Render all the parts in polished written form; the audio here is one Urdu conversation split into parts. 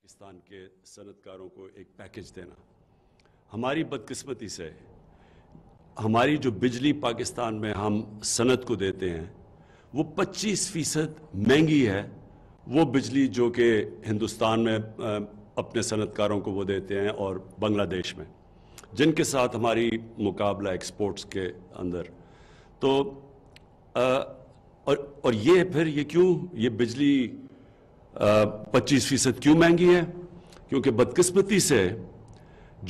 پاکستان کے صنعتکاروں کو ایک پیکج دینا. ہماری بدقسمتی سے ہماری جو بجلی پاکستان میں ہم صنعت کو دیتے ہیں وہ 25% مہنگی ہے وہ بجلی جو کہ ہندوستان میں اپنے صنعتکاروں کو وہ دیتے ہیں اور بنگلہ دیش میں، جن کے ساتھ ہماری مقابلہ ایکسپورٹس کے اندر. تو اور یہ پھر یہ کیوں یہ بجلی 25% کیوں مہنگی ہے؟ کیونکہ بدقسمتی سے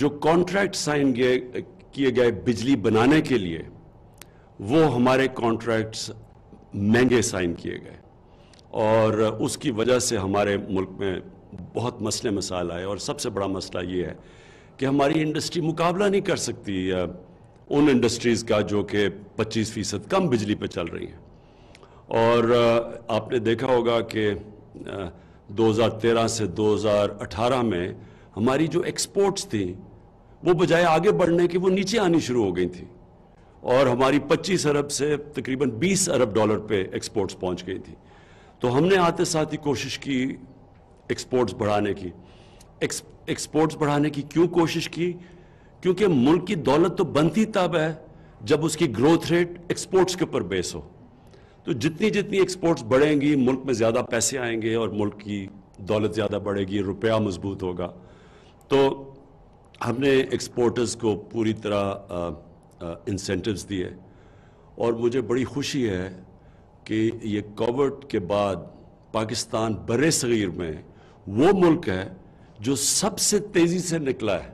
جو کانٹریکٹ سائن کیے گئے بجلی بنانے کے لیے وہ ہمارے کانٹریکٹس مہنگے سائن کیے گئے، اور اس کی وجہ سے ہمارے ملک میں بہت مسئلے مسائل آئے. اور سب سے بڑا مسئلہ یہ ہے کہ ہماری انڈسٹری مقابلہ نہیں کر سکتی ان انڈسٹریز کا جو کہ 25% کم بجلی پہ چل رہی ہیں. اور آپ نے دیکھا ہوگا کہ 2013 سے 2018 میں ہماری جو ایکسپورٹس تھیں وہ بجائے آگے بڑھنے کی وہ نیچے آنی شروع ہو گئی تھیں، اور ہماری 25 ارب سے تقریباً 20 ارب ڈالر پہ ایکسپورٹس پہنچ گئی تھی. تو ہم نے آتے ساتھ ہی کوشش کی ایکسپورٹس بڑھانے کی. ایکسپورٹس بڑھانے کی کیوں کوشش کی؟ کیونکہ ملک کی دولت تو بنتی تب ہے جب اس کی گروتھ ریٹ ایکسپورٹس کے اوپر بیس ہو. تو جتنی ایکسپورٹس بڑھیں گی ملک میں زیادہ پیسے آئیں گے اور ملک کی دولت زیادہ بڑھے گی، روپیہ مضبوط ہوگا. تو ہم نے ایکسپورٹرز کو پوری طرح انسینٹیوز دیے، اور مجھے بڑی خوشی ہے کہ یہ کووڈ کے بعد پاکستان بر صغیر میں وہ ملک ہے جو سب سے تیزی سے نکلا ہے،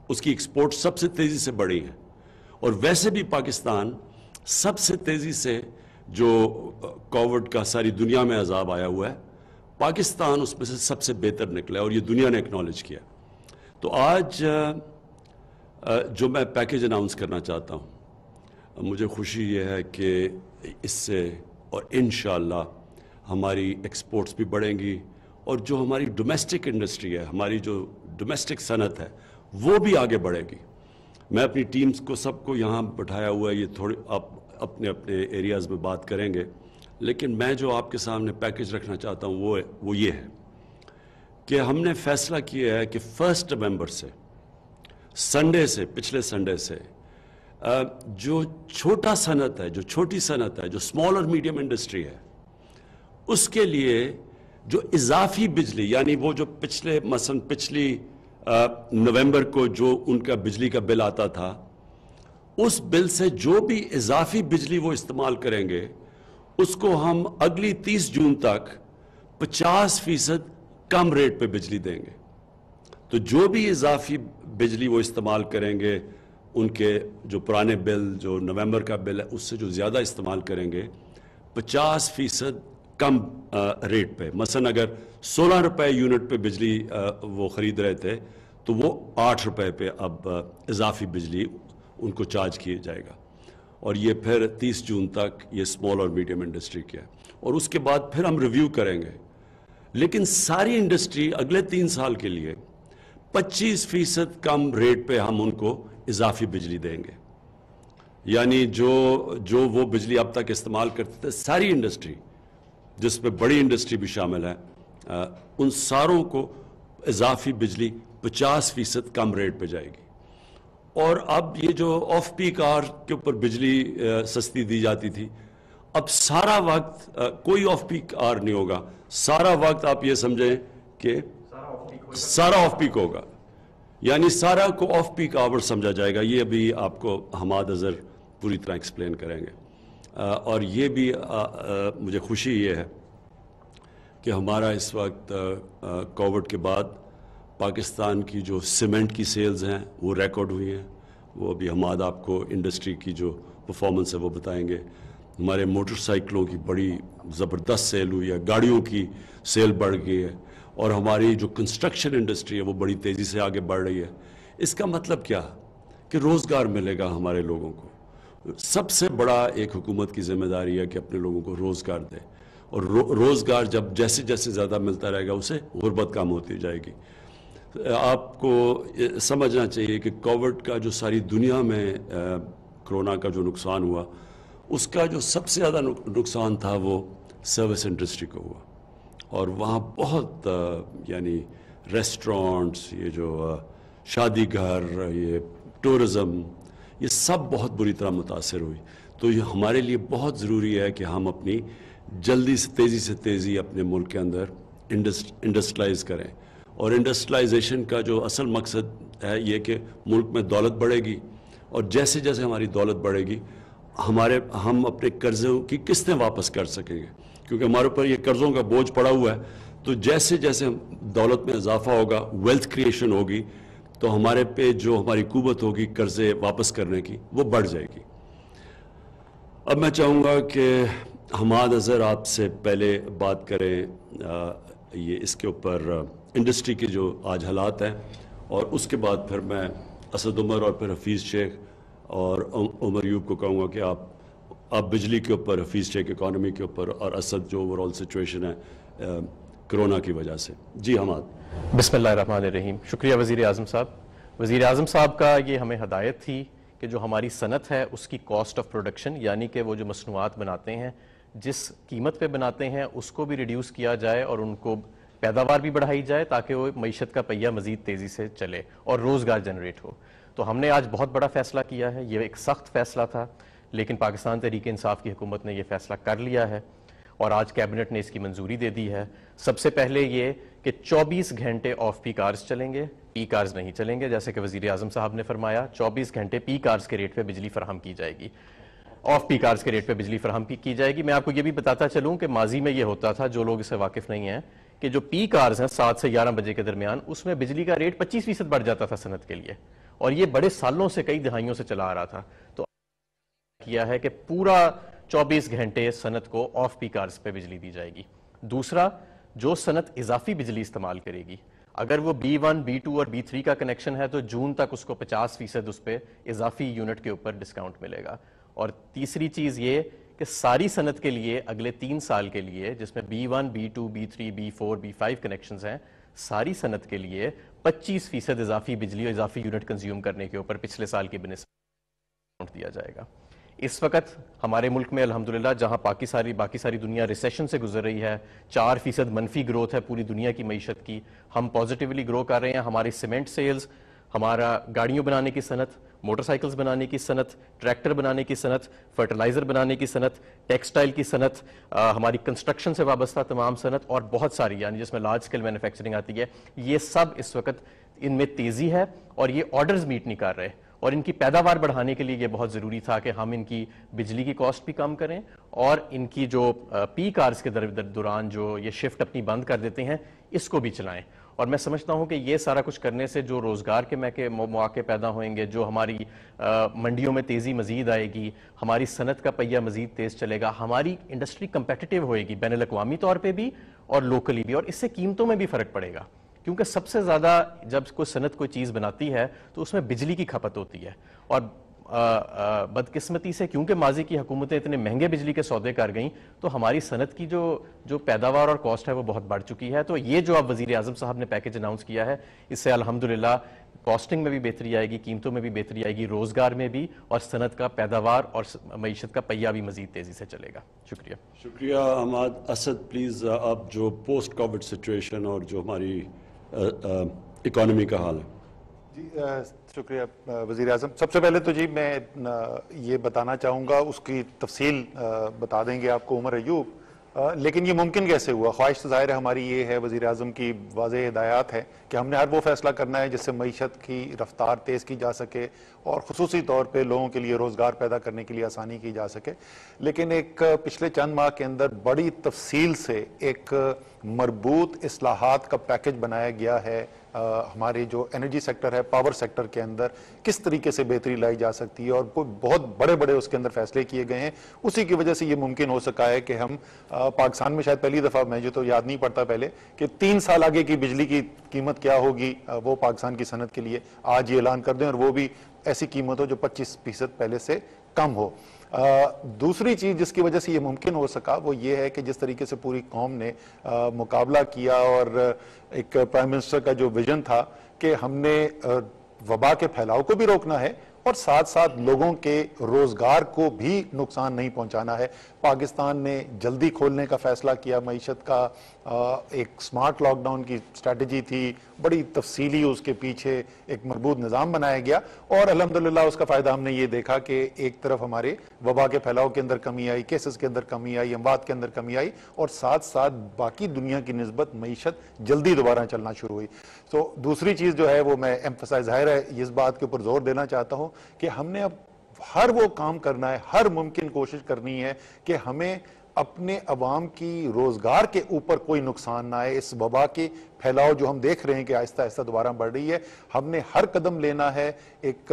اس کی ایکسپورٹ سب سے تیزی سے بڑھی ہیں. اور ویسے بھی پاکستان سب سے تیزی سے جو کووڈ کا ساری دنیا میں عذاب آیا ہوا ہے، پاکستان اس میں سے سب سے بہتر نکلا ہے، اور یہ دنیا نے اکنالج کیا. تو آج جو میں پیکج اناؤنس کرنا چاہتا ہوں، مجھے خوشی یہ ہے کہ اس سے اور انشاءاللہ ہماری ایکسپورٹس بھی بڑھیں گی، اور جو ہماری ڈومیسٹک انڈسٹری ہے، ہماری جو ڈومیسٹک صنعت ہے وہ بھی آگے بڑھے گی. میں اپنی ٹیمز کو سب کو یہاں بٹھایا ہوا ہے، یہ تھوڑے آپ اپنے ایریاز میں بات کریں گے، لیکن میں جو آپ کے سامنے پیکج رکھنا چاہتا ہوں وہ یہ ہے کہ ہم نے فیصلہ کیا ہے کہ 1 نومبر سے سنڈے سے پچھلے سنڈے سے جو چھوٹا صنعت ہے، جو چھوٹی صنعت ہے، جو اسمال اور میڈیم انڈسٹری ہے، اس کے لیے جو اضافی بجلی، یعنی وہ جو پچھلی نومبر کو جو ان کا بجلی کا بل آتا تھا، اس بل سے جو بھی اضافی بجلی وہ استعمال کریں گے اس کو ہم اگلی 30 جون تک 50% کم ریٹ پہ بجلی دیں گے. تو جو بھی اضافی بجلی وہ استعمال کریں گے، ان کے جو پرانے بل، جو نومبر کا بل ہے، اس سے جو زیادہ استعمال کریں گے 50% کم ریٹ پہ. مثلا اگر 16 روپے یونٹ پہ بجلی وہ خرید رہے تھے تو وہ 8 روپے پہ اب اضافی بجلی ان کو چارج کیا جائے گا. اور یہ پھر 30 جون تک یہ اسمال اور میڈیم انڈسٹری کیا ہے، اور اس کے بعد پھر ہم ریویو کریں گے. لیکن ساری انڈسٹری اگلے 3 سال کے لیے 25% کم ریٹ پہ ہم ان کو اضافی بجلی دیں گے. یعنی جو وہ بجلی اب تک استعمال کرتے تھے، ساری انڈسٹری جس میں بڑی انڈسٹری بھی شامل ہے، ان ساروں کو اضافی بجلی 50% کم ریٹ پہ جائے گی. اور اب یہ جو آف پیک آور کے اوپر بجلی سستی دی جاتی تھی، اب سارا وقت کوئی آف پیک آور نہیں ہوگا. سارا وقت آپ یہ سمجھیں کہ سارا آف پیک ہوگا، یعنی سارا کو آف پیک آور سمجھا جائے گا. یہ ابھی آپ کو حماد اظہر پوری طرح ایکسپلین کریں گے. اور یہ بھی مجھے خوشی یہ ہے کہ ہمارا اس وقت کووڈ کے بعد پاکستان کی جو سیمنٹ کی سیلز ہیں وہ ریکارڈ ہوئی ہیں. وہ ابھی حماد آپ کو انڈسٹری کی جو پرفارمنس ہے وہ بتائیں گے. ہمارے موٹر سائیکلوں کی بڑی زبردست سیل ہوئی ہے، گاڑیوں کی سیل بڑھ گئی ہے، اور ہماری جو کنسٹرکشن انڈسٹری ہے وہ بڑی تیزی سے آگے بڑھ رہی ہے. اس کا مطلب کیا؟ کہ روزگار ملے گا ہمارے لوگوں کو. سب سے بڑا ایک حکومت کی ذمہ داری ہے کہ اپنے لوگوں کو روزگار دے، اور روزگار جب جیسے جیسے زیادہ ملتا رہے گا اسے غربت کم ہوتی جائے گی. آپ کو سمجھنا چاہیے کہ کووڈ کا جو ساری دنیا میں کرونا کا جو نقصان ہوا، اس کا جو سب سے زیادہ نقصان تھا وہ سروس انڈسٹری کو ہوا، اور وہاں بہت یعنی ریسٹورانٹس, یہ جو شادی گھر, یہ ٹورزم, یہ سب بہت بری طرح متاثر ہوئی. تو یہ ہمارے لیے بہت ضروری ہے کہ ہم اپنی جلدی سے تیزی اپنے ملک کے اندر انڈسٹریلائز کریں. اور انڈسٹریلائزیشن کا جو اصل مقصد ہے یہ کہ ملک میں دولت بڑھے گی, اور جیسے جیسے ہماری دولت بڑھے گی ہم اپنے قرضوں کی قسطیں واپس کر سکیں گے, کیونکہ ہمارے اوپر یہ قرضوں کا بوجھ پڑا ہوا ہے. تو جیسے جیسے دولت میں اضافہ ہوگا, ویلتھ کریشن ہوگی, تو ہمارے پہ جو ہماری قوت ہوگی قرضے واپس کرنے کی وہ بڑھ جائے گی. اب میں چاہوں گا کہ حماد اظہر آپ سے پہلے بات کریں یہ اس کے اوپر انڈسٹری کے جو آج حالات ہیں, اور اس کے بعد پھر میں اسد عمر اور پھر حفیظ شیخ اور عمر ایوب کو کہوں گا کہ آپ بجلی کے اوپر, حفیظ شیخ اکانومی کے اوپر, اور اسد جو اوور آل سچویشن ہے کرونا کی وجہ سے. جی حماد. بسم اللہ الرحمن الرحیم. شکریہ وزیر اعظم صاحب. وزیر اعظم صاحب کا یہ ہمیں ہدایت تھی کہ جو ہماری صنعت ہے اس کی کاسٹ آف پروڈکشن, یعنی کہ وہ جو مصنوعات بناتے ہیں جس قیمت پہ بناتے ہیں اس کو بھی ریڈیوس کیا جائے اور ان کو پیداوار بھی بڑھائی جائے تاکہ وہ معیشت کا پہیہ مزید تیزی سے چلے اور روزگار جنریٹ ہو. تو ہم نے آج بہت بڑا فیصلہ کیا ہے. یہ ایک سخت فیصلہ تھا, لیکن پاکستان تحریک انصاف کی حکومت نے یہ فیصلہ کر لیا ہے اور آج کیبنٹ نے اس کی منظوری دے دی ہے. سب سے پہلے یہ کہ 24 گھنٹے آف پیک آرز چلیں گے, پیک آرز نہیں چلیں گے, جیسے کہ وزیر اعظم صاحب نے فرمایا. 24 گھنٹے پیک آرز کے ریٹ پہ بجلی فراہم کی جائے گی, آف پیک آرز کے ریٹ پہ بجلی فراہم کی جائے گی. میں آپ کو یہ بھی بتاتا چلوں کہ ماضی میں یہ ہوتا تھا, جو لوگ اس سے واقف نہیں ہیں, کہ جو پیک آرز ہیں 7 سے 11 بجے کے درمیان, اس میں بجلی کا ریٹ 25% بڑھ جاتا تھا صنعت کے لیے, اور یہ بڑے سالوں سے, کئی دہائیوں سے چلا آ رہا تھا. تو کیا ہے کہ پورا 24 گھنٹے صنعت کو آف پیک آرز پہ بجلی دی جائے گی. دوسرا, جو صنعت اضافی بجلی استعمال کرے گی, اگر وہ B1, B2 اور B3 کا کنیکشن ہے تو جون تک اس کو 50% اس پہ اضافی یونٹ کے اوپر ڈسکاؤنٹ ملے گا. اور تیسری چیز یہ کہ ساری صنعت کے لیے اگلے 3 سال کے لیے, جس میں B1, B2, B3, B4, B5 connections ہیں, ساری صنعت کے لیے 25% اضافی بجلی اور اضافی یونٹ کنزیوم کرنے کے اوپر پچھلے سال کی بنسبت دیا جائے گا. اس وقت ہمارے ملک میں الحمدللہ جہاں باقی ساری دنیا ریسیشن سے گزر رہی ہے, 4% منفی گروتھ ہے پوری دنیا کی معیشت کی, ہم پازیٹیولی گرو کر رہے ہیں. ہماری سیمنٹ سیلز, ہمارا گاڑیوں بنانے کی صنعت, موٹر سائیکلز بنانے کی صنعت, ٹریکٹر بنانے کی صنعت, فرٹیلائزر بنانے کی صنعت, ٹیکسٹائل کی صنعت, ہماری کنسٹرکشن سے وابستہ تمام صنعت, اور بہت ساری, یعنی جس میں لارج اسکیل مینوفیکچرنگ آتی ہے, یہ سب اس وقت ان میں تیزی ہے اور یہ آرڈرز میٹ نہیں کر رہے. اور ان کی پیداوار بڑھانے کے لیے یہ بہت ضروری تھا کہ ہم ان کی بجلی کی کاسٹ بھی کم کریں, اور ان کی جو پیک آرز کے دوران جو یہ شفٹ اپنی بند کر دیتے ہیں اس کو بھی چلائیں. اور میں سمجھتا ہوں کہ یہ سارا کچھ کرنے سے جو روزگار کے مواقع پیدا ہوئیں گے, جو ہماری منڈیوں میں تیزی مزید آئے گی, ہماری صنعت کا پہیہ مزید تیز چلے گا, ہماری انڈسٹری کمپیٹیٹیو ہوئے گی بین الاقوامی طور پہ بھی اور لوکلی بھی, اور اس سے قیمتوں میں بھی فرق پڑے گا. کیونکہ سب سے زیادہ جب کوئی صنعت کوئی چیز بناتی ہے تو اس میں بجلی کی کھپت ہوتی ہے, اور بدقسمتی سے کیونکہ ماضی کی حکومتیں اتنے مہنگے بجلی کے سودے کر گئیں تو ہماری صنعت کی جو پیداوار اور کاسٹ ہے وہ بہت بڑھ چکی ہے. تو یہ جو اب وزیر اعظم صاحب نے پیکیج اناؤنس کیا ہے, اس سے الحمدللہ کاسٹنگ میں بھی بہتری آئے گی, قیمتوں میں بھی بہتری آئے گی, روزگار میں بھی, اور صنعت کا پیداوار اور معیشت کا پہیہ بھی مزید تیزی سے چلے گا. شکریہ حماد. اسد پلیز, آپ جو پوسٹ کووڈ سچویشن اور جو ہماری اکانومی کا حال ہے. جی شکریہ وزیر اعظم. سب سے پہلے تو جی میں یہ بتانا چاہوں گا, اس کی تفصیل بتا دیں گے آپ کو عمر ایوب, لیکن یہ ممکن کیسے ہوا. خواہش ظاہر ہے ہماری یہ ہے, وزیر اعظم کی واضح ہدایات ہے کہ ہم نے ہر وہ فیصلہ کرنا ہے جس سے معیشت کی رفتار تیز کی جا سکے اور خصوصی طور پہ لوگوں کے لیے روزگار پیدا کرنے کے لیے آسانی کی جا سکے. لیکن ایک پچھلے چند ماہ کے اندر بڑی تفصیل سے ایک مربوط اصلاحات کا پیکج بنایا گیا ہے. ہمارے جو انرجی سیکٹر ہے, پاور سیکٹر کے اندر کس طریقے سے بہتری لائی جا سکتی ہے, اور بہت بڑے بڑے اس کے اندر فیصلے کیے گئے ہیں. اسی کی وجہ سے یہ ممکن ہو سکا ہے کہ ہم پاکستان میں شاید پہلی دفعہ, مجھے تو یاد نہیں پڑتا پہلے, کہ 3 سال آگے کی بجلی کی قیمت کیا ہوگی وہ پاکستان کی صنعت کے لیے آج یہ اعلان کر دیں, اور وہ بھی ایسی قیمت ہو جو 25% پہلے سے کم ہو. دوسری چیز جس کی وجہ سے یہ ممکن ہو سکا وہ یہ ہے کہ جس طریقے سے پوری قوم نے مقابلہ کیا, اور ایک پرائم منسٹر کا جو ویژن تھا کہ ہم نے وبا کے پھیلاؤ کو بھی روکنا ہے اور ساتھ ساتھ لوگوں کے روزگار کو بھی نقصان نہیں پہنچانا ہے۔ پاکستان نے جلدی کھولنے کا فیصلہ کیا، معیشت کا ایک سمارٹ لاک ڈاؤن کی اسٹریٹجی تھی، بڑی تفصیلی اس کے پیچھے ایک مربوط نظام بنایا گیا، اور الحمدللہ اس کا فائدہ ہم نے یہ دیکھا کہ ایک طرف ہمارے وبا کے پھیلاؤ کے اندر کمی آئی، کیسز کے اندر کمی آئی، اموات کے اندر کمی آئی، اور ساتھ ساتھ باقی دنیا کی نسبت معیشت جلدی دوبارہ چلنا شروع ہوئی۔ تو دوسری چیز جو ہے وہ میں ایمفسائز ظاہر ہے اس بات کے اوپر زور دینا چاہتا ہوں کہ ہم نے اب ہر وہ کام کرنا ہے، ہر ممکن کوشش کرنی ہے کہ ہمیں اپنے عوام کی روزگار کے اوپر کوئی نقصان نہ آئے۔ اس وبا کے پھیلاؤ جو ہم دیکھ رہے ہیں کہ آہستہ آہستہ دوبارہ بڑھ رہی ہے، ہم نے ہر قدم لینا ہے ایک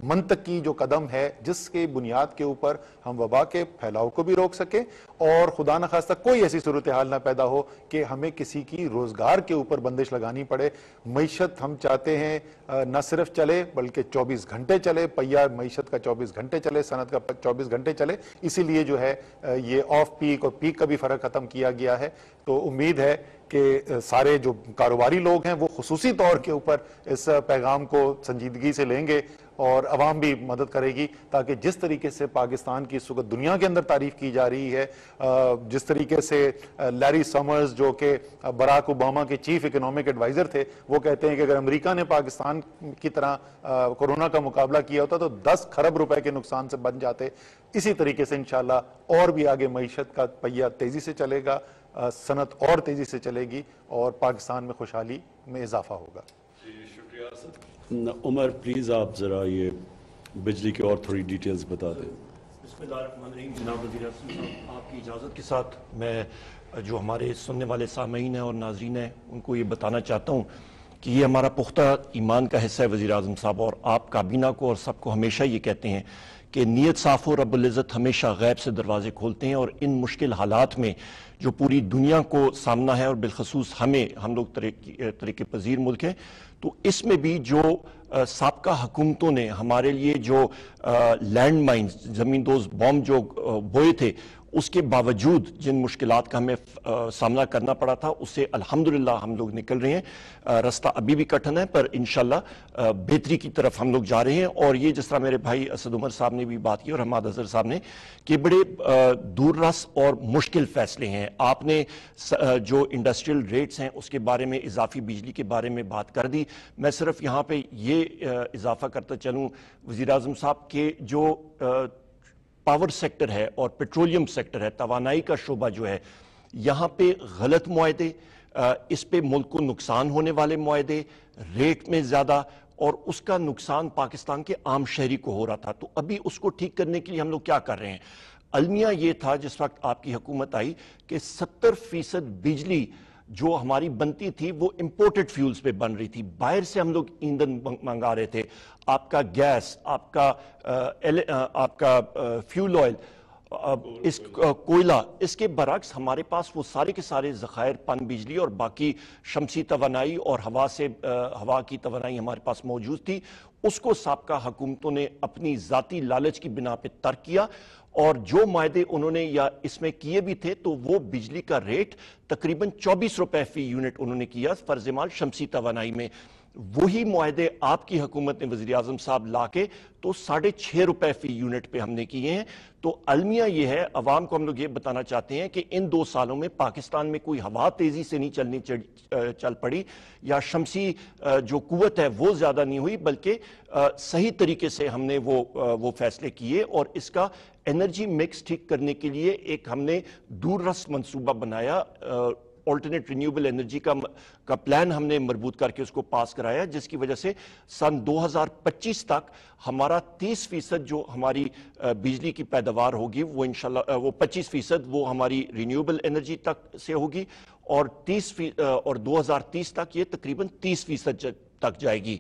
منطقی جو قدم ہے جس کے بنیاد کے اوپر ہم وبا کے پھیلاؤ کو بھی روک سکیں، اور خدا نخواستہ کوئی ایسی صورتحال نہ پیدا ہو کہ ہمیں کسی کی روزگار کے اوپر بندش لگانی پڑے۔ معیشت ہم چاہتے ہیں نہ صرف چلے بلکہ 24 گھنٹے چلے، پہیہ معیشت کا 24 گھنٹے چلے، صنعت کا 24 گھنٹے چلے، اسی لیے جو ہے یہ آف پیک اور پیک کا بھی فرق ختم کیا گیا ہے۔ تو امید ہے کہ سارے جو کاروباری لوگ ہیں وہ خصوصی طور کے اوپر اس پیغام کو سنجیدگی سے لیں گے، اور عوام بھی مدد کرے گی، تاکہ جس طریقے سے پاکستان کی اس وقت دنیا کے اندر تعریف کی جا رہی ہے، جس طریقے سے لیری سمرز جو کہ براک اوباما کے چیف اکنامک ایڈوائزر تھے، وہ کہتے ہیں کہ اگر امریکہ نے پاکستان کی طرح کورونا کا مقابلہ کیا ہوتا تو 10 کھرب روپے کے نقصان سے بچ جاتے۔ اسی طریقے سے انشاءاللہ اور بھی آگے معیشت کا پہیہ تیزی سے چلے گا، صنعت اور تیزی سے چلے گی، اور پاکستان میں خوشحالی میں اضافہ ہوگا۔ جی شکریہ عمر، پلیز آپ ذرا یہ بجلی کے اور تھوڑی ڈیٹیلز بتا دیں۔ بسم اللہ الرحمن الرحیم۔ جناب وزیر اعظم صاحب، آپ کی اجازت کے ساتھ میں جو ہمارے سننے والے سامعین ہیں اور ناظرین ہیں ان کو یہ بتانا چاہتا ہوں کہ یہ ہمارا پختہ ایمان کا حصہ ہے وزیر اعظم صاحب، اور آپ کابینہ کو اور سب کو ہمیشہ یہ کہتے ہیں کہ نیت صاف ہو، رب العزت ہمیشہ غیب سے دروازے کھولتے ہیں، اور ان مشکل حالات میں جو پوری دنیا کو سامنا ہے اور بالخصوص ہم لوگ ترقی پذیر ملک ہیں، تو اس میں بھی جو سابقہ حکومتوں نے ہمارے لیے جو لینڈ مائنز، زمین دوز بومب جو بوئے تھے، اس کے باوجود جن مشکلات کا ہمیں سامنا کرنا پڑا تھا اس سے الحمدللہ ہم لوگ نکل رہے ہیں۔ رستہ ابھی بھی کٹھن ہے پر انشاءاللہ بہتری کی طرف ہم لوگ جا رہے ہیں، اور یہ جس طرح میرے بھائی اسد عمر صاحب نے بھی بات کی اور حماد اظہر صاحب نے کہ بڑے دور رس اور مشکل فیصلے ہیں۔ آپ نے جو انڈسٹریل ریٹس ہیں اس کے بارے میں، اضافی بجلی کے بارے میں بات کر دی۔ میں صرف یہاں پہ یہ اضافہ کرتا چلوں وزیر اعظم صاحب کے جو پاور سیکٹر ہے اور پیٹرولیم سیکٹر ہے، توانائی کا شعبہ جو ہے، یہاں پہ غلط معاہدے، اس پہ ملک کو نقصان ہونے والے معاہدے، ریٹ میں زیادہ، اور اس کا نقصان پاکستان کے عام شہری کو ہو رہا تھا۔ تو ابھی اس کو ٹھیک کرنے کے لیے ہم لوگ کیا کر رہے ہیں؟ المیہ یہ تھا جس وقت آپ کی حکومت آئی کہ 70% بجلی جو ہماری بنتی تھی وہ امپورٹڈ فیولز پہ بن رہی تھی، باہر سے ہم لوگ ایندھن منگا رہے تھے۔ آپ کا گیس، آپ کا فیول آئل، اس کوئلہ، اس کے برعکس ہمارے پاس وہ سارے کے سارے ذخائر پن بجلی اور باقی شمسی توانائی اور ہوا کی توانائی ہمارے پاس موجود تھی۔ اس کو سابقہ حکومتوں نے اپنی ذاتی لالچ کی بنا پہ ترک کیا، اور جو معاہدے انہوں نے یا اس میں کیے بھی تھے تو وہ بجلی کا ریٹ تقریباً 24 روپے فی یونٹ انہوں نے کیا فرض مال شمسی توانائی میں۔ وہی معاہدے آپ کی حکومت نے وزیر اعظم صاحب لا کے تو 6.5 روپے فی یونٹ پہ ہم نے کیے ہیں۔ تو المیہ یہ ہے، عوام کو ہم لوگ یہ بتانا چاہتے ہیں کہ ان 2 سالوں میں پاکستان میں کوئی ہوا تیزی سے نہیں چل پڑی، یا شمسی جو قوت ہے وہ زیادہ نہیں ہوئی، بلکہ صحیح طریقے سے ہم نے وہ فیصلے کیے، اور اس کا انرجی مکس ٹھیک کرنے کے لیے ایک ہم نے دور رس منصوبہ بنایا، آلٹرنیٹ رینیوبل انرجی کا پلان ہم نے مربوط کر کے اس کو پاس کرایا، جس کی وجہ سے سن 2025 تک ہمارا 30% جو ہماری بجلی کی پیداوار ہوگی وہ انشاءاللہ وہ 25% وہ ہماری رینیوبل انرجی تک سے ہوگی، اور 2030 تک یہ تقریباً 30% تک جائے گی،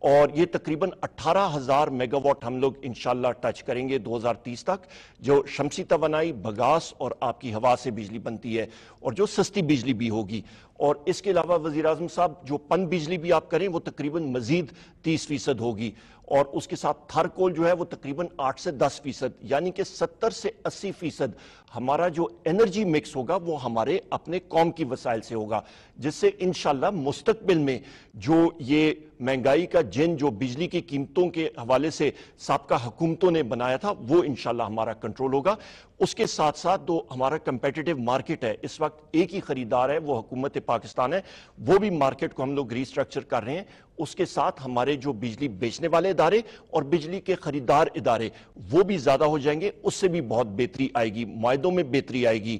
اور یہ تقریباً 18,000 میگا واٹ ہم لوگ انشاءاللہ ٹچ کریں گے 2030 تک، جو شمسی توانائی، بگاس اور آپ کی ہوا سے بجلی بنتی ہے، اور جو سستی بجلی بھی ہوگی۔ اور اس کے علاوہ وزیر اعظم صاحب جو پن بجلی بھی آپ کریں وہ تقریباً مزید 30% ہوگی، اور اس کے ساتھ تھر کول جو ہے وہ تقریباً 8 سے 10%، یعنی کہ 70 سے 80% ہمارا جو انرجی مکس ہوگا وہ ہمارے اپنے قوم کی وسائل سے ہوگا، جس سے انشاءاللہ مستقبل میں جو یہ مہنگائی کا جن جو بجلی کی قیمتوں کے حوالے سے سابقہ حکومتوں نے بنایا تھا وہ انشاءاللہ ہمارا کنٹرول ہوگا۔ اس کے ساتھ ساتھ جو ہمارا کمپیٹیٹیو مارکیٹ ہے، اس وقت ایک ہی خریدار ہے وہ حکومت پاکستان ہے، وہ بھی مارکیٹ کو ہم لوگ ری سٹرکچر کر رہے ہیں۔ اس کے ساتھ ہمارے جو بجلی بیچنے والے ادارے اور بجلی کے خریدار ادارے وہ بھی زیادہ ہو جائیں گے، اس سے بھی بہت بہتری آئے گی، معاہدوں میں بہتری آئے گی۔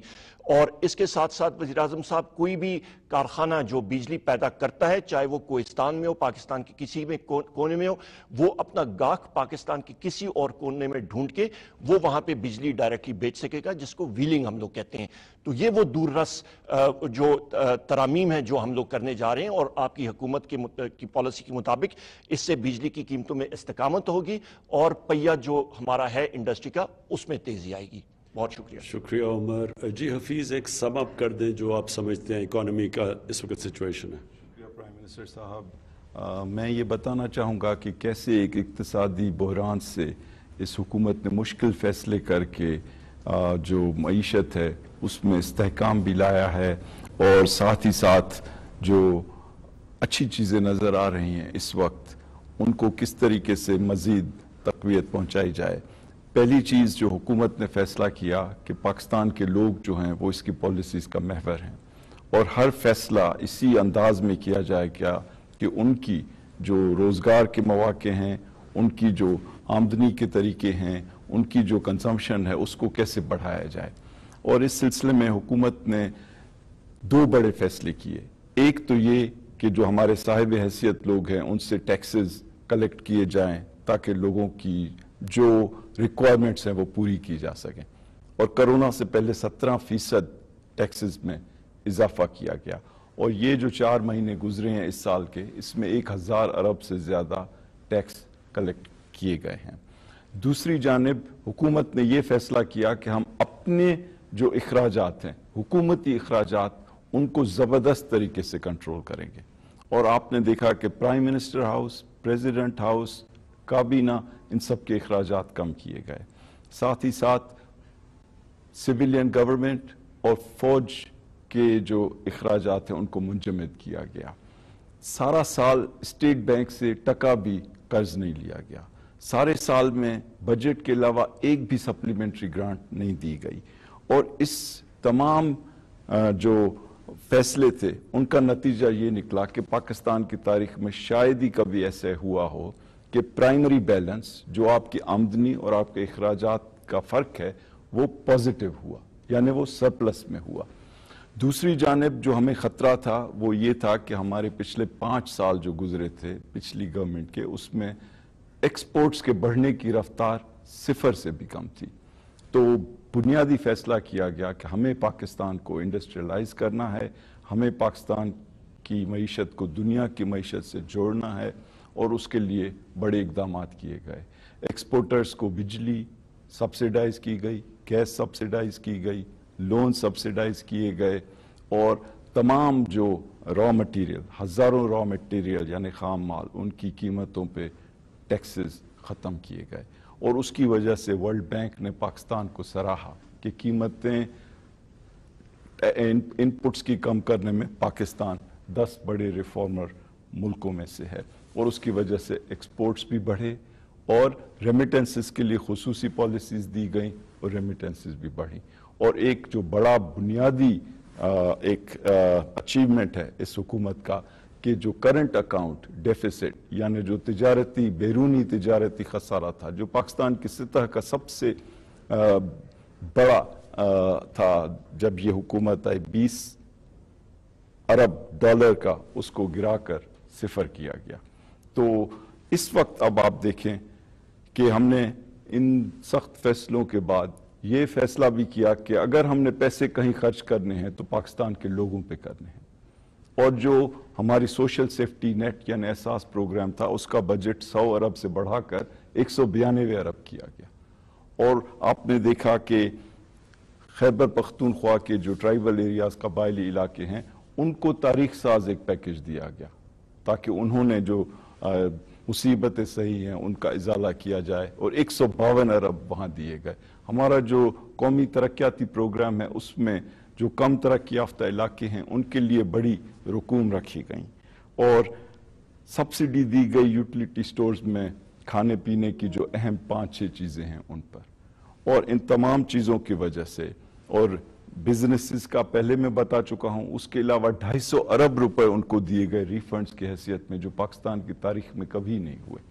اور اس کے ساتھ ساتھ وزیر اعظم صاحب کوئی بھی کارخانہ جو بجلی پیدا کرتا ہے، چاہے وہ کوہستان میں ہو، پاکستان کے کسی میں کونے میں ہو، وہ اپنا گاہک پاکستان کے کسی اور کونے میں ڈھونڈ کے وہ وہاں پہ بجلی ڈائریکٹلی بیچ سکے گا، جس کو ویلنگ ہم لوگ کہتے ہیں۔ تو یہ وہ دور رس جو ترامیم ہیں جو ہم لوگ کرنے جا رہے ہیں، اور آپ کی حکومت کی پالیسی کے مطابق اس سے بجلی کی قیمتوں میں استقامت ہوگی اور پہیہ جو ہمارا ہے انڈسٹری کا اس میں تیزی آئے گی۔ بہت شکریہ۔ شکریہ عمر جی۔ حفیظ ایک سم اپ کر دیں جو آپ سمجھتے ہیں اکانومی کا اس وقت سچویشن ہے۔ شکریہ پرائم منسٹر صاحب۔ میں یہ بتانا چاہوں گا کہ کیسے ایک اقتصادی بحران سے اس حکومت نے مشکل فیصلے کر کے جو معیشت ہے اس میں استحکام بھی لایا ہے، اور ساتھ ہی ساتھ جو اچھی چیزیں نظر آ رہی ہیں اس وقت ان کو کس طریقے سے مزید تقویت پہنچائی جائے۔ پہلی چیز جو حکومت نے فیصلہ کیا کہ پاکستان کے لوگ جو ہیں وہ اس کی پالیسیز کا محور ہیں، اور ہر فیصلہ اسی انداز میں کیا جائے گا کہ ان کی جو روزگار کے مواقع ہیں، ان کی جو آمدنی کے طریقے ہیں، ان کی جو کنزمپشن ہے اس کو کیسے بڑھایا جائے۔ اور اس سلسلے میں حکومت نے 2 بڑے فیصلے کیے۔ ایک تو یہ کہ جو ہمارے صاحب حیثیت لوگ ہیں ان سے ٹیکسز کلیکٹ کیے جائیں تاکہ لوگوں کی جو ریکوائرمنٹس ہیں وہ پوری کی جا سکیں، اور کرونا سے پہلے 17% ٹیکسز میں اضافہ کیا گیا، اور یہ جو 4 مہینے گزرے ہیں اس سال کے، اس میں 1000 ارب سے زیادہ ٹیکس کلیکٹ کیے گئے ہیں۔ دوسری جانب حکومت نے یہ فیصلہ کیا کہ ہم اپنے جو اخراجات ہیں، حکومتی اخراجات، ان کو زبردست طریقے سے کنٹرول کریں گے، اور آپ نے دیکھا کہ prime minister house, president house, کابینہ، ان سب کے اخراجات کم کیے گئے۔ ساتھ ہی ساتھ سویلین گورنمنٹ اور فوج کے جو اخراجات ہیں ان کو منجمد کیا گیا۔ سارا سال اسٹیٹ بینک سے ٹکا بھی قرض نہیں لیا گیا۔ سارے سال میں بجٹ کے علاوہ ایک بھی سپلیمنٹری گرانٹ نہیں دی گئی، اور اس تمام جو فیصلے تھے ان کا نتیجہ یہ نکلا کہ پاکستان کی تاریخ میں شاید ہی کبھی ایسے ہوا ہو کہ پرائمری بیلنس جو آپ کی آمدنی اور آپ کے اخراجات کا فرق ہے وہ پازیٹیو ہوا، یعنی وہ سرپلس میں ہوا۔ دوسری جانب جو ہمیں خطرہ تھا وہ یہ تھا کہ ہمارے پچھلے 5 سال جو گزرے تھے پچھلی گورنمنٹ کے، اس میں ایکسپورٹس کے بڑھنے کی رفتار 0 سے بھی کم تھی۔ تو بنیادی فیصلہ کیا گیا کہ ہمیں پاکستان کو انڈسٹریلائز کرنا ہے، ہمیں پاکستان کی معیشت کو دنیا کی معیشت سے جوڑنا ہے، اور اس کے لیے بڑے اقدامات کیے گئے۔ ایکسپورٹرز کو بجلی سبسیڈائز کی گئی، گیس سبسیڈائز کی گئی، لون سبسیڈائز کیے گئے، اور تمام جو را مٹیریل، ہزاروں را مٹیریل یعنی خام مال، ان کی قیمتوں پہ ٹیکسز ختم کیے گئے، اور اس کی وجہ سے ورلڈ بینک نے پاکستان کو سراہا کہ قیمتیں ان پٹس کی کم کرنے میں پاکستان 10 بڑے ریفارمر ملکوں میں سے ہے، اور اس کی وجہ سے ایکسپورٹس بھی بڑھے، اور ریمیٹنسز کے لیے خصوصی پالیسیز دی گئیں اور ریمیٹنسز بھی بڑھی۔ اور ایک جو بڑا بنیادی ایک اچیومنٹ ہے اس حکومت کا کہ جو کرنٹ اکاؤنٹ ڈیفیسٹ، یعنی جو تجارتی بیرونی تجارتی خسارہ تھا جو پاکستان کی سطح کا سب سے بڑا تھا جب یہ حکومت آئی، 20 ارب ڈالر کا، اس کو گرا کر 0 کیا گیا۔ تو اس وقت اب آپ دیکھیں کہ ہم نے ان سخت فیصلوں کے بعد یہ فیصلہ بھی کیا کہ اگر ہم نے پیسے کہیں خرچ کرنے ہیں تو پاکستان کے لوگوں پہ کرنے ہیں، اور جو ہماری سوشل سیفٹی نیٹ یعنی احساس پروگرام تھا اس کا بجٹ 100 ارب سے بڑھا کر 192 ارب کیا گیا۔ اور آپ نے دیکھا کہ خیبر پختونخوا کے جو ٹرائبل ایریاز قبائلی علاقے ہیں ان کو تاریخ ساز ایک پیکج دیا گیا تاکہ انہوں نے جو مصیبتیں صحیح ہیں ان کا ازالہ کیا جائے اور 152 ارب وہاں دیے گئے. ہمارا جو قومی ترقیاتی پروگرام ہے اس میں جو کم ترقی یافتہ علاقے ہیں ان کے لیے بڑی رقوم رکھی گئیں اور سبسڈی دی گئی یوٹیلیٹی سٹورز میں کھانے پینے کی جو اہم 5-6 چیزیں ہیں ان پر. اور ان تمام چیزوں کی وجہ سے اور بزنسز کا پہلے میں بتا چکا ہوں، اس کے علاوہ 250 ارب روپے ان کو دیے گئے ریفنڈز کی حیثیت میں جو پاکستان کی تاریخ میں کبھی نہیں ہوئے.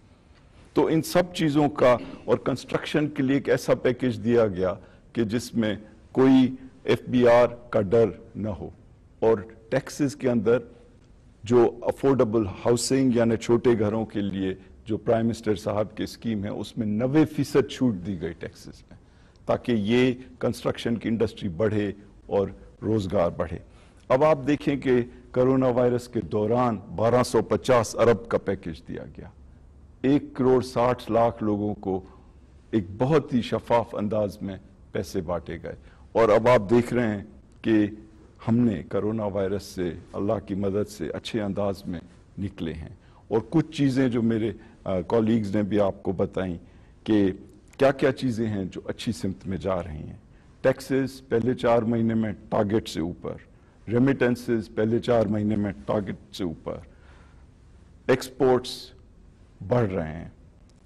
تو ان سب چیزوں کا اور کنسٹرکشن کے لیے ایک ایسا پیکج دیا گیا کہ جس میں کوئی FBR کا ڈر نہ ہو اور ٹیکسز کے اندر جو افورڈیبل ہاؤسنگ یعنی چھوٹے گھروں کے لیے جو پرائم منسٹر صاحب کی اسکیم ہے اس میں 90% چھوٹ دی گئی ٹیکسز میں تاکہ یہ کنسٹرکشن کی انڈسٹری بڑھے اور روزگار بڑھے. اب آپ دیکھیں کہ کرونا وائرس کے دوران 1250 ارب کا پیکج دیا گیا. 1.60 کروڑ لوگوں کو ایک بہت ہی شفاف انداز میں پیسے بانٹے گئے. اور اب آپ دیکھ رہے ہیں کہ ہم نے کرونا وائرس سے اللہ کی مدد سے اچھے انداز میں نکلے ہیں. اور کچھ چیزیں جو میرے کولیگز نے بھی آپ کو بتائیں کہ کیا کیا چیزیں ہیں جو اچھی سمت میں جا رہی ہیں. ٹیکسز پہلے 4 مہینے میں ٹارگٹ سے اوپر، ریمیٹنسز پہلے 4 مہینے میں ٹارگٹ سے اوپر، ایکسپورٹس بڑھ رہے ہیں،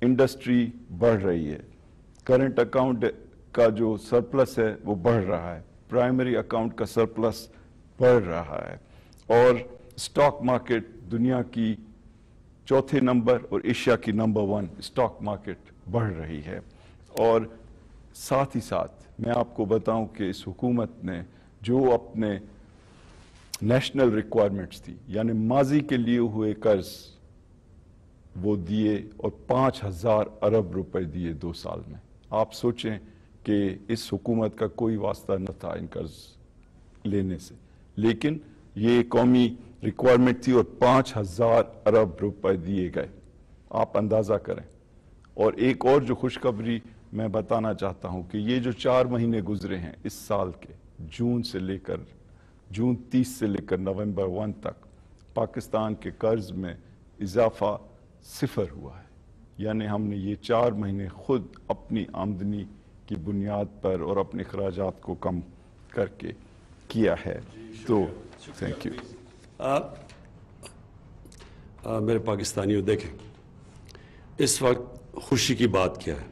انڈسٹری بڑھ رہی ہے، کرنٹ اکاؤنٹ کا جو سرپلس ہے وہ بڑھ رہا ہے، پرائمری اکاؤنٹ کا سرپلس بڑھ رہا ہے، اور سٹاک مارکیٹ دنیا کی 4تھے نمبر اور ایشیا کی نمبر 1 سٹاک مارکیٹ بڑھ رہی ہے. اور ساتھ ہی ساتھ میں آپ کو بتاؤں کہ اس حکومت نے جو اپنے نیشنل ریکوائرمنٹس تھی یعنی ماضی کے لیے ہوئے قرض وہ دیے اور 5000 ارب روپے دیے 2 سال میں. آپ سوچیں کہ اس حکومت کا کوئی واسطہ نہ تھا ان قرض لینے سے، لیکن یہ قومی ریکوائرمنٹ تھی اور 5000 ارب روپے دیے گئے. آپ اندازہ کریں. اور ایک اور جو خوشخبری میں بتانا چاہتا ہوں کہ یہ جو 4 مہینے گزرے ہیں اس سال کے جون 30 سے لے کر نومبر 1 تک پاکستان کے قرض میں اضافہ 0 ہوا ہے. یعنی ہم نے یہ 4 مہینے خود اپنی آمدنی کی بنیاد پر اور اپنے اخراجات کو کم کر کے کیا ہے. تو تھینک یو. میرے پاکستانیوں دیکھیں اس وقت خوشی کی بات کیا ہے.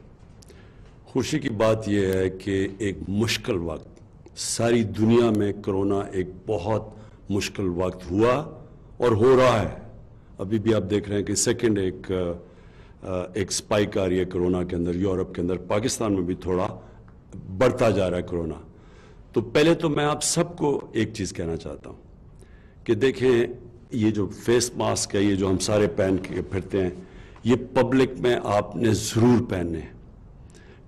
خوشی کی بات یہ ہے کہ ایک مشکل وقت ساری دنیا میں کرونا ایک بہت مشکل وقت ہوا اور ہو رہا ہے. ابھی بھی آپ دیکھ رہے ہیں کہ سیکنڈ ایک سپائک آ رہی ہے کرونا کے اندر یورپ کے اندر. پاکستان میں بھی تھوڑا بڑھتا جا رہا ہے کرونا. تو پہلے تو میں آپ سب کو ایک چیز کہنا چاہتا ہوں کہ دیکھیں یہ جو فیس ماسک ہے یہ جو ہم سارے پہن کے پھرتے ہیں یہ پبلک میں آپ نے ضرور پہننے ہیں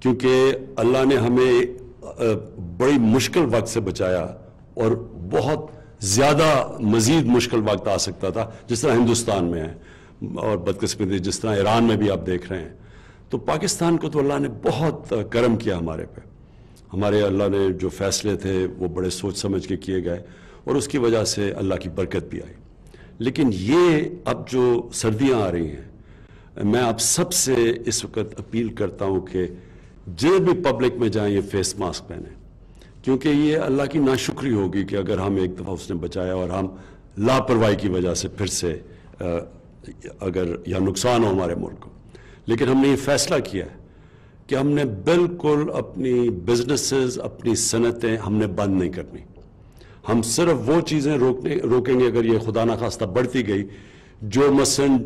کیونکہ اللہ نے ہمیں بڑی مشکل وقت سے بچایا اور بہت زیادہ مزید مشکل وقت آ سکتا تھا جس طرح ہندوستان میں ہے اور بدقسمتی جس طرح ایران میں بھی آپ دیکھ رہے ہیں. تو پاکستان کو تو اللہ نے بہت کرم کیا ہمارے پہ. ہمارے اللہ نے جو فیصلے تھے وہ بڑے سوچ سمجھ کے کیے گئے اور اس کی وجہ سے اللہ کی برکت بھی آئی. لیکن یہ اب جو سردیاں آ رہی ہیں میں آپ سب سے اس وقت اپیل کرتا ہوں کہ جب بھی پبلک میں جائیں یہ فیس ماسک پہنیں کیونکہ یہ اللہ کی ناشکری ہوگی کہ اگر ہم ایک دفعہ اس نے بچایا اور ہم لاپرواہی کی وجہ سے پھر سے اگر یا نقصان ہو ہمارے ملک کو. لیکن ہم نے یہ فیصلہ کیا ہے کہ ہم نے بالکل اپنی بزنسز اپنی صنعتیں ہم نے بند نہیں کرنی. ہم صرف وہ چیزیں روکیں گے اگر یہ خدا نخواستہ بڑھتی گئی جو مثلاً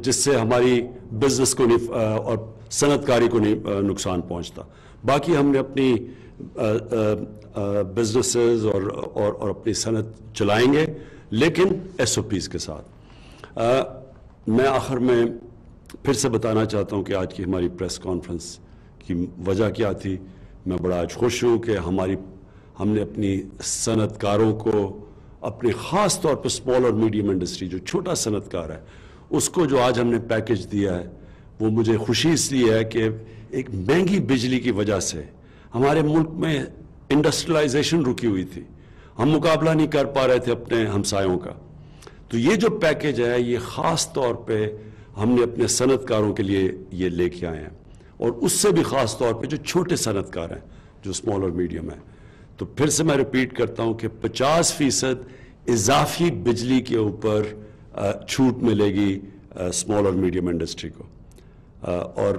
جس سے ہماری بزنس کو نہیں اور صنعت کاری کو نہیں نقصان پہنچتا. باقی ہم نے اپنی بزنسز اور اپنی صنعت چلائیں گے لیکن SOPs کے ساتھ. میں آخر میں پھر سے بتانا چاہتا ہوں کہ آج کی ہماری پریس کانفرنس کی وجہ کیا تھی. میں بڑا آج خوش ہوں کہ ہم نے اپنی صنعت کاروں کو اپنے خاص طور پر اسمال اور میڈیم انڈسٹری جو چھوٹا صنعت کار ہے اس کو جو آج ہم نے پیکج دیا ہے وہ مجھے خوشی اس لیے ہے کہ ایک مہنگی بجلی کی وجہ سے ہمارے ملک میں انڈسٹریلائزیشن رکی ہوئی تھی. ہم مقابلہ نہیں کر پا رہے تھے اپنے ہمسایوں کا. تو یہ جو پیکج ہے یہ خاص طور پہ ہم نے اپنے صنعت کاروں کے لیے یہ لے کے آئے ہیں, اور اس سے بھی خاص طور پہ جو چھوٹے صنعت کار ہیں, جو اسمال اور میڈیم ہیں. تو پھر سے میں ریپیٹ کرتا ہوں کہ 50% اضافی بجلی کے اوپر چھوٹ ملے گی اسمال اور میڈیم انڈسٹری کو, اور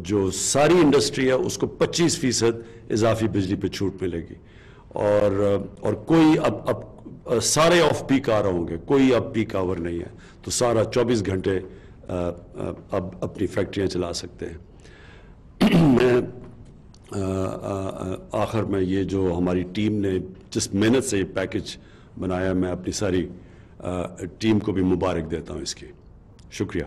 جو ساری انڈسٹری ہے اس کو 25% اضافی بجلی پہ چھوٹ ملے گی. اور کوئی اب سارے آف پیک آ رہے ہوں گے, کوئی اب پیک آور نہیں ہے, تو سارا 24 گھنٹے اب اپنی فیکٹریاں چلا سکتے ہیں. میں آخر میں یہ جو ہماری ٹیم نے جس محنت سے یہ پیکج بنایا, میں اپنی ساری ٹیم کو بھی مبارک دیتا ہوں اس کی. شکریہ.